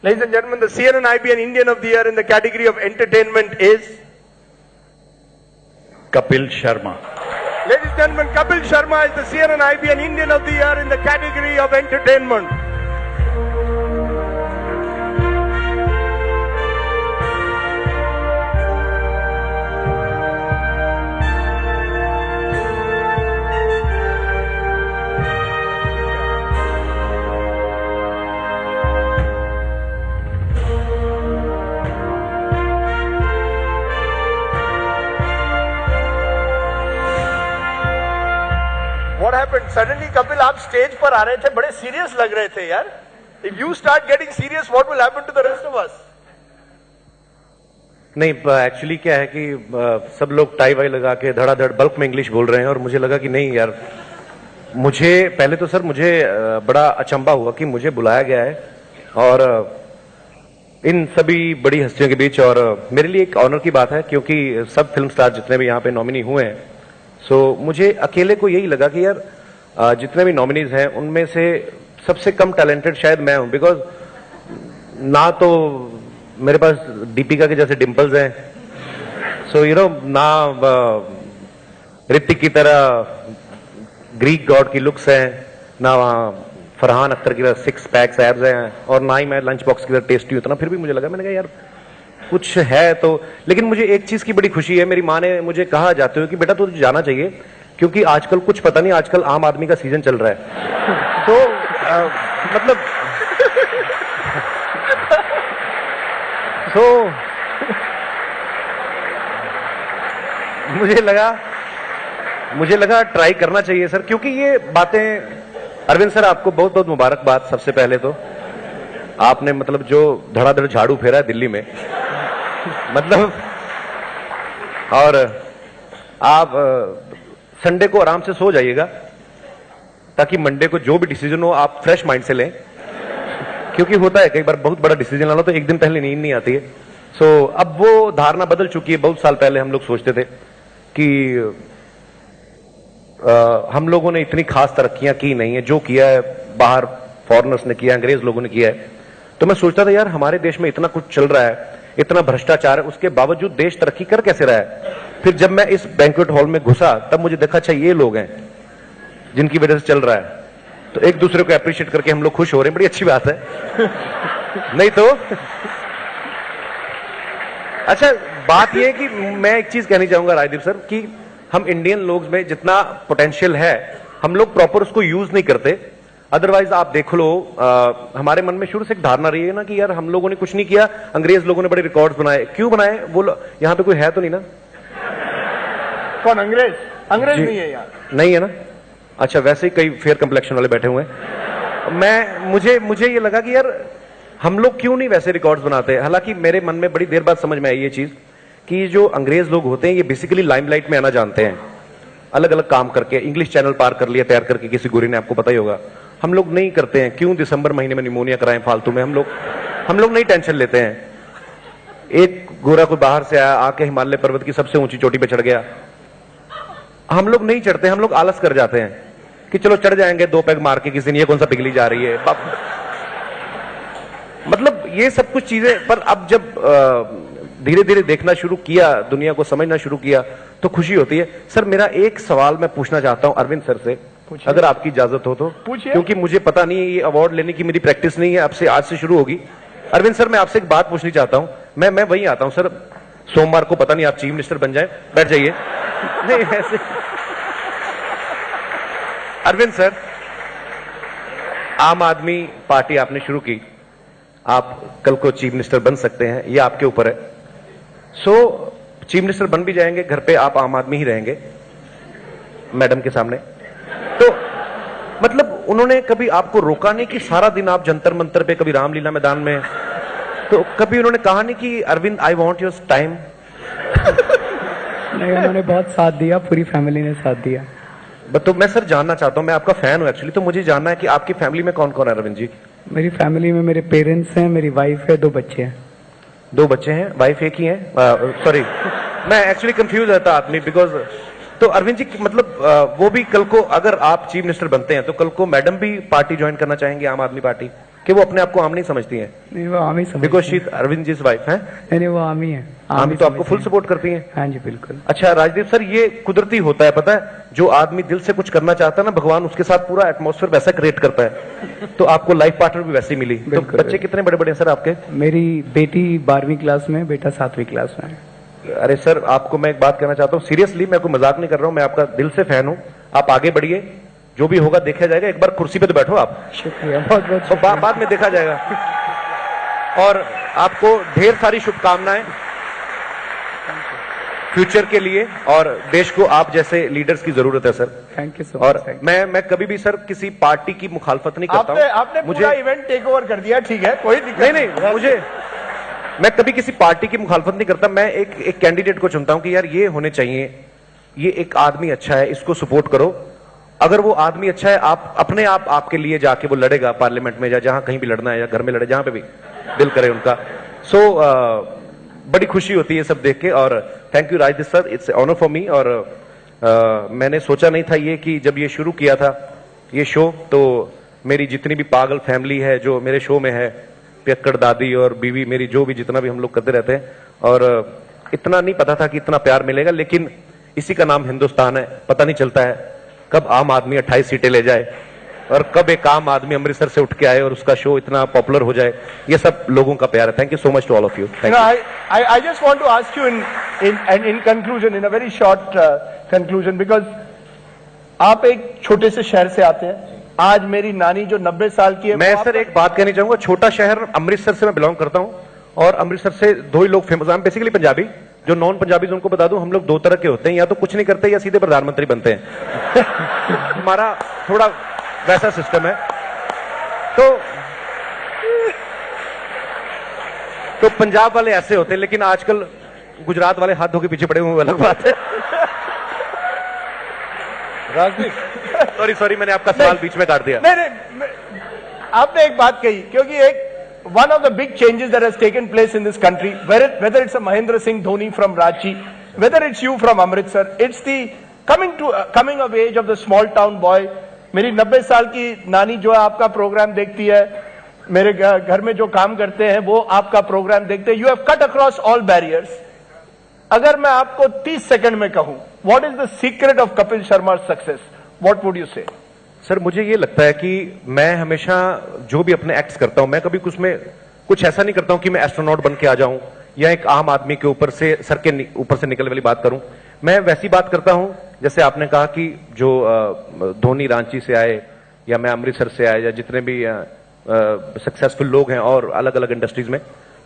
Ladies and gentlemen, the CNN IBN Indian of the Year in the category of entertainment is Kapil Sharma. Ladies and gentlemen, Kapil Sharma is the CNN IBN Indian of the Year in the category of entertainment. What happened? Suddenly, Kapil, आप stage पर आ रहे थे, बड़े serious लग रहे थे यार. If you start getting serious, what will happen to the rest of us? नहीं, एक्चुअली क्या है कि सब लोग टाई वाई लगा के धड़ाधड़ बल्क में इंग्लिश बोल रहे हैं और मुझे लगा कि नहीं यार, मुझे पहले तो सर मुझे बड़ा अचंभा हुआ कि मुझे बुलाया गया है और इन सभी बड़ी हस्तियों के बीच, और मेरे लिए एक ऑनर की बात है क्योंकि सब फिल्म स्टार जितने भी यहाँ पे नॉमिनी हुए हैं, सो मुझे अकेले को यही लगा कि यार जितने भी नॉमिनीज हैं उनमें से सबसे कम टैलेंटेड शायद मैं हूं, बिकॉज ना तो मेरे पास दीपिका के जैसे डिंपल्स हैं, सो यू नो, ना ऋतिक की तरह ग्रीक गॉड की लुक्स हैं, ना फरहान अख्तर की तरह सिक्स पैक्स एब्स हैं, और ना ही मैं लंच बॉक्स की तरह टेस्टी उतना. फिर भी मुझे लगा, मैंने कहा यार कुछ है तो. लेकिन मुझे एक चीज की बड़ी खुशी है, मेरी माँ ने मुझे कहा जाते हुए कि बेटा तुझे जाना चाहिए क्योंकि आजकल कुछ पता नहीं, आजकल आम आदमी का सीजन चल रहा है. तो मतलब तो मुझे लगा ट्राई करना चाहिए सर, क्योंकि ये बातें, अरविंद सर आपको बहुत बहुत मुबारकबाद. सबसे पहले तो आपने मतलब जो धड़ाधड़ झाड़ू फेरा है दिल्ली में, मतलब, और आप संडे को आराम से सो जाइएगा ताकि मंडे को जो भी डिसीजन हो आप फ्रेश माइंड से लें, क्योंकि होता है कई बार बहुत बड़ा डिसीजन लाना तो एक दिन पहले नींद नहीं आती है. सो अब वो धारणा बदल चुकी है. बहुत साल पहले हम लोग सोचते थे कि हम लोगों ने इतनी खास तरक्कियां की नहीं है, जो किया है बाहर फॉरेनर्स ने किया, अंग्रेज लोगों ने किया है. तो मैं सोचता था यार हमारे देश में इतना कुछ चल रहा है, इतना भ्रष्टाचार है, उसके बावजूद देश तरक्की कर कैसे रहा है. फिर जब मैं इस बैंक्वेट हॉल में घुसा तब मुझे देखा, अच्छा ये लोग हैं जिनकी वजह से चल रहा है. तो एक दूसरे को अप्रिशिएट करके हम लोग खुश हो रहे हैं, बड़ी अच्छी बात है. नहीं तो अच्छा बात यह है कि मैं एक चीज कहनी चाहूंगा राजदीप सर, कि हम इंडियन लोग में जितना पोटेंशियल है हम लोग प्रॉपर उसको यूज नहीं करते. अदरवाइज आप देख लो, हमारे मन में शुरू से एक धारणा रही है ना कि यार हम लोगों ने कुछ नहीं किया, अंग्रेज लोगों ने बड़े रिकॉर्ड्स बनाए. क्यों बनाए? वो यहाँ पे कोई है तो नहीं ना? कौन अंग्रेज? अंग्रेज नहीं है यार. नहीं है ना? अच्छा, वैसे ही कई फेयर कंप्लेक्शन वाले बैठे हुए हैं. मुझे ये लगा कि यार हम लोग क्यों नहीं वैसे रिकॉर्ड्स बनाते. हालांकि मेरे मन में बड़ी देर बाद समझ में आई ये चीज कि जो अंग्रेज लोग होते हैं ये बेसिकली लाइमलाइट में आना जानते हैं, अलग अलग काम करके. इंग्लिश चैनल पार कर लिया तैयार करके किसी गोरी ने, आपको पता ही होगा. हम लोग नहीं करते हैं. क्यों दिसंबर महीने में निमोनिया कराएं फालतू में? हम लोग नहीं टेंशन लेते हैं. एक गोरा कोई बाहर से आया, आके हिमालय पर्वत की सबसे ऊंची चोटी पे चढ़ गया, हम लोग नहीं चढ़ते. हम लोग आलस कर जाते हैं कि चलो चढ़ जाएंगे 2 पैग मार के, किसी ने ये कौन सा पिघली जा रही है. मतलब ये सब कुछ चीजें. पर अब जब धीरे धीरे देखना शुरू किया, दुनिया को समझना शुरू किया, तो खुशी होती है. सर मेरा एक सवाल मैं पूछना चाहता हूं अरविंद सर से, अगर आपकी इजाजत हो तो. क्योंकि मुझे पता नहीं है, ये अवार्ड लेने की मेरी प्रैक्टिस नहीं है, अब से आज से शुरू होगी. अरविंद सर मैं आपसे एक बात पूछनी चाहता हूं. मैं वहीं आता हूं सर सोमवार को, पता नहीं आप चीफ मिनिस्टर बन जाए. बैठ जाइए. नहीं ऐसे अरविंद सर, आम आदमी पार्टी आपने शुरू की, आप कल को चीफ मिनिस्टर बन सकते हैं, ये आपके ऊपर है. सो चीफ मिनिस्टर बन भी जाएंगे, घर पे आप आम आदमी ही रहेंगे मैडम के सामने. तो मतलब उन्होंने कभी आपको रोका नहीं कि सारा दिन आप जंतर मंतर पे, कभी रामलीला मैदान में, तो कभी उन्होंने कहा नहीं कि Arvind I want your time? नहीं, उन्होंने बहुत साथ दिया, पूरी फैमिली ने साथ दिया. तो मैं सर जानना चाहता हूं, मैं आपका फैन हूं एक्चुअली, तो मुझे जानना है कि आपकी फैमिली में कौन कौन है अरविंद जी? मेरी फैमिली में मेरे पेरेंट्स हैं, मेरी वाइफ है, 2 बच्चे हैं. 2 बच्चे हैं, वाइफ एक ही है. सॉरी, मैं एक्चुअली कंफ्यूज रहता आदमी, बिकॉज तो अरविंद जी मतलब वो भी कल को अगर आप चीफ मिनिस्टर बनते हैं तो कल को मैडम भी पार्टी ज्वाइन करना चाहेंगे, आम आदमी पार्टी? कि वो अपने आप को आम नहीं समझती हैं? नहीं वो आम ही समझते बिकॉज शी हैं। अरविंद जी वाइफ है। नहीं वो आम ही है। आम ही तो आपको समझते फुल हैं। सपोर्ट करती हैं। हाँ जी बिल्कुल। अच्छा राजदीप सर, ये कुदरती होता है, पता है, जो आदमी दिल से कुछ करना चाहता है ना, भगवान उसके साथ पूरा एटमॉस्फेयर वैसा क्रिएट करता है। तो आपको लाइफ पार्टनर भी वैसी मिली। तो बिल्कुल। बच्चे कितने बड़े बड़े हैं सर आपके? मेरी बेटी 12वीं क्लास में, बेटा 7वीं क्लास में है। अरे सर, आपको मैं एक बात कहना चाहता हूँ सीरियसली, मैं कोई मजाक नहीं कर रहा हूँ, मैं आपका दिल से फैन हूँ। आप आगे बढ़िए, जो भी होगा देखा जाएगा। एक बार कुर्सी पे तो बैठो आप, शुक्रिया, बहुत बहुत तो बाद में देखा जाएगा। और आपको ढेर सारी शुभकामनाएं फ्यूचर के लिए, और देश को आप जैसे लीडर्स की जरूरत है सर। थैंक यू सो और मच। मैं कभी भी सर किसी पार्टी की मुखालफत नहीं करता आपने हूं। पूरा इवेंट टेक ओवर कर दिया, ठीक है, कोई दिक्कत नहीं, मैं कभी किसी पार्टी की मुखालफत नहीं करता। मैं एक कैंडिडेट को चुनता हूं कि यार ये होने चाहिए, ये एक आदमी अच्छा है, इसको सपोर्ट करो। अगर वो आदमी अच्छा है, आप अपने आप आपके लिए जाके वो लड़ेगा पार्लियामेंट में, या जहां कहीं भी लड़ना है, या घर में लड़े, जहां पे भी दिल करे उनका। सो बड़ी खुशी होती है सब देख के। और thank you Rajdeep sir, it's honour for me. और मैंने सोचा नहीं था ये कि जब ये शुरू किया था ये शो, तो मेरी जितनी भी पागल फैमिली है जो मेरे शो में है, पियक्कड़ दादी और बीवी मेरी, जो भी जितना भी हम लोग करते रहते हैं, और इतना नहीं पता था कि इतना प्यार मिलेगा। लेकिन इसी का नाम हिंदुस्तान है। पता नहीं चलता है कब आम आदमी 28 सीटें ले जाए, और कब एक आम आदमी अमृतसर से उठ के आए और उसका शो इतना पॉपुलर हो जाए। ये सब लोगों का प्यार है। Thank you so much to all of you. Thank you. I just want to ask you in conclusion, in a very short conclusion, because आप एक छोटे से शहर से आते हैं। आज मेरी नानी जो 90 साल की है, मैं सर एक बात कहनी चाहूंगा, छोटा शहर अमृतसर से मैं बिलोंग करता हूं, और अमृतसर से दो ही लोग फेमस हैं बेसिकली, पंजाबी। जो नॉन पंजाबी उनको बता दूं, हम लोग दो तरह के होते हैं, या तो कुछ नहीं करते या सीधे प्रधानमंत्री बनते हैं। हमारा थोड़ा वैसा सिस्टम है। तो पंजाब वाले ऐसे होते हैं, लेकिन आजकल गुजरात वाले हाथ धो के पीछे पड़े हुए, अलग बात है। राजदीप सॉरी, मैंने आपका सवाल बीच में काट दिया। नहीं, आपने एक बात कही, क्योंकि एक one of the big changes that has taken place in this country, whether it's a Mahendra Singh Dhoni from Ranchi, whether it's you from Amritsar, it's the coming of age of the small town boy. मेरी 90 साल की नानी जो है आपका programme देखती है, मेरे घर में जो काम करते हैं वो आपका प्रोग्राम देखते हैं। You have cut across all barriers. अगर मैं आपको 30 सेकंड में कहूं, what is the secret of Kapil Sharma success, what would you से? सर मुझे ये लगता है कि मैं हमेशा जो भी अपने एक्ट्स करता हूं, मैं कभी कुछ ऐसा नहीं करता हूं कि मैं एस्ट्रोनॉट बन के आ जाऊं, या एक आम आदमी के ऊपर से, सर के ऊपर से निकलने वाली बात करूं। मैं वैसी बात करता हूं जैसे आपने कहा कि जो धोनी रांची से आए, या मैं अमृतसर से आए, या जितने भी सक्सेसफुल लोग हैं और अलग अलग इंडस्ट्रीज में,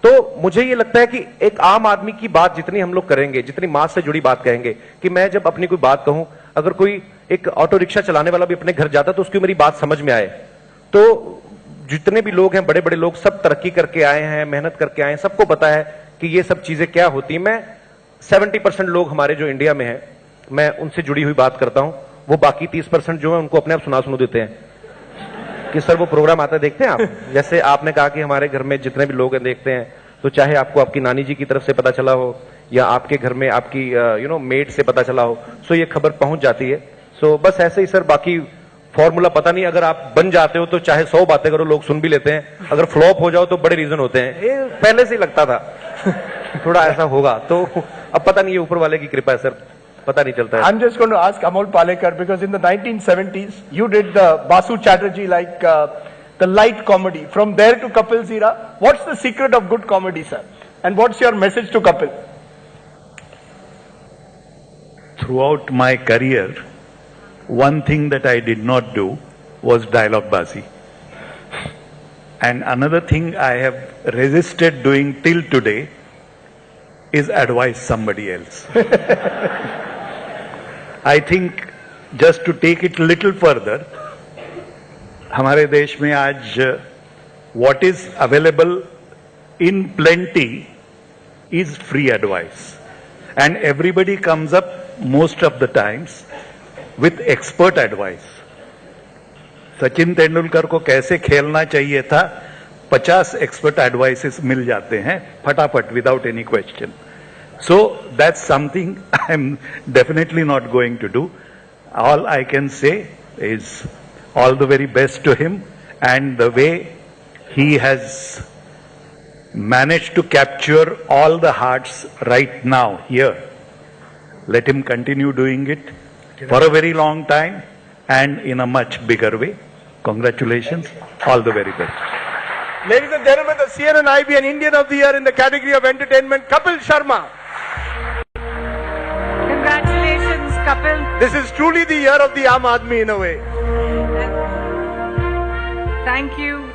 तो मुझे ये लगता है कि एक आम आदमी की बात जितनी हम लोग करेंगे, जितनी मास से जुड़ी बात कहेंगे, कि मैं जब अपनी कोई बात कहूं, अगर कोई एक ऑटो रिक्शा चलाने वाला भी अपने घर जाता तो उसकी मेरी बात समझ में आए। तो जितने भी लोग हैं, बड़े बड़े लोग, सब तरक्की करके आए हैं, मेहनत करके आए हैं, सबको पता है कि ये सब चीजें क्या होती है। मैं 70% लोग हमारे जो इंडिया में हैं, मैं उनसे जुड़ी हुई बात करता हूं। वो बाकी 30% जो है उनको अपने आप सुना देते हैं कि सर वो प्रोग्राम आता है, देखते हैं आप। जैसे आपने कहा कि हमारे घर में जितने भी लोग हैं देखते हैं, तो चाहे आपको आपकी नानी जी की तरफ से पता चला हो, या आपके घर में आपकी मेड से पता चला हो, सो ये खबर पहुंच जाती है। सो बस ऐसे ही सर, बाकी फॉर्मूला पता नहीं। अगर आप बन जाते हो तो चाहे 100 बातें करो, लोग सुन भी लेते हैं। अगर फ्लॉप हो जाओ तो बड़े रीजन होते हैं। ये पहले से ही लगता था थोड़ा ऐसा होगा, तो अब पता नहीं, ये ऊपर वाले की कृपा है सर, पता नहीं चलता है। I'm just going to ask Amol Palekar, because in the 1970s you did the Basu Chatterjee like the light comedy. From there to Kapil's era, what's the secret of good comedy, sir? And what's your message to Kapil? Throughout my career, one thing that I did not do was dialogue bazi. And another thing I have resisted doing till today is advise somebody else. I think just to take it a little further, हमारे देश में आज what is available in plenty is free advice. And everybody comes up most of the times with expert advice. Sachin Tendulkar को कैसे खेलना चाहिए था, 50 expert advices मिल जाते हैं फटाफट, without any question. So that's something I'm definitely not going to do. All I can say is all the very best to him, and the way he has managed to capture all the hearts right now here. Let him continue doing it for a very long time and in a much bigger way. Congratulations. All the very best. Ladies and gentlemen, the CNN IBN Indian of the Year in the category of entertainment, Kapil Sharma. Congratulations, Kapil. This is truly the year of the Aam Aadmi in a way. Thank you.